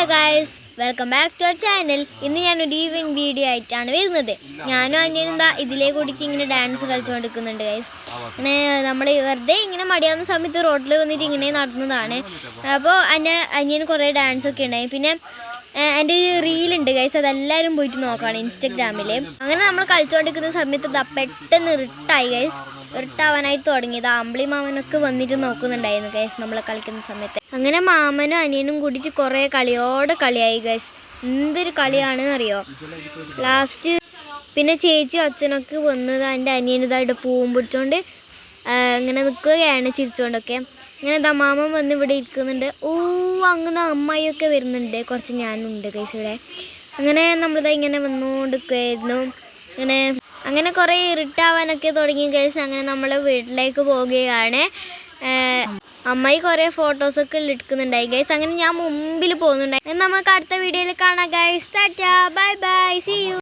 Hello guys, welcome back to our channel. ഇന്ന് ഞാനൊരു evening video ആയിട്ടാണ് വരുന്നത്. ഞാനും അനിയനും എന്താ ഇതിലേ കൂടിയിട്ട് ഇങ്ങനെ ഡാൻസ് കളിച്ചുകൊണ്ടിരിക്കുന്നുണ്ട് ഗൈസ്. ഇങ്ങനെ നമ്മൾ വെറുതെ ഇങ്ങനെ മടിയാവുന്ന സമയത്ത് റോഡിൽ വന്നിട്ട് ഇങ്ങനെ നടന്നതാണ്. അപ്പോൾ എൻ്റെ അനിയന് കുറേ ഡാൻസൊക്കെ ഉണ്ടായി. പിന്നെ എൻ്റെ റീലുണ്ട് ഗൈസ്, അതെല്ലാവരും പോയിട്ട് നോക്കുകയാണ് ഇൻസ്റ്റഗ്രാമിൽ. അങ്ങനെ നമ്മൾ കളിച്ചുകൊണ്ടിരിക്കുന്ന സമയത്ത് പെട്ടെന്ന് ഇറിട്ടായി ഗൈസ്. ഇറിട്ടാവാനായിട്ട് തുടങ്ങിയത് ആമ്പിളി മാമനൊക്കെ വന്നിട്ട് നോക്കുന്നുണ്ടായിരുന്നു ഗൈസ് നമ്മൾ കളിക്കുന്ന സമയത്ത്. അങ്ങനെ മാമനും അനിയനും കൂടിയിട്ട് കുറേ കളിയായി ഗൈസ്. എന്തൊരു കളിയാണെന്ന് അറിയോ. ലാസ്റ്റ് പിന്നെ ചേച്ചിയും അച്ഛനൊക്കെ വന്നത് എൻ്റെ അനിയനിതായിട്ട് പൂവും പിടിച്ചോണ്ട് ഇങ്ങനെ നിൽക്കുകയാണ് ചിരിച്ചുകൊണ്ടൊക്കെ. ഇങ്ങനെ മാമൻ വന്ന് ഇവിടെ ഇരിക്കുന്നുണ്ട്. അങ്ങനെ അമ്മായിയൊക്കെ വരുന്നുണ്ട്. കുറച്ച് ഞാനുണ്ട് ഗൈസ് ഇവിടെ. അങ്ങനെ നമ്മളിതാ ഇങ്ങനെ വന്നുകൊണ്ടിരിക്കുകയായിരുന്നു. അങ്ങനെ കുറേ ഇറിട്ടാവാനൊക്കെ തുടങ്ങി ഗൈസ്. അങ്ങനെ നമ്മൾ വീട്ടിലേക്ക് പോവുകയാണ്. അമ്മായി കുറേ ഫോട്ടോസൊക്കെ എടുക്കുന്നുണ്ടായി ഗൈസ്. അങ്ങനെ ഞാൻ മുമ്പിൽ പോകുന്നുണ്ടായി. നമുക്ക് അടുത്ത വീഡിയോയിൽ കാണാം guys. Tata, bye bye, see U.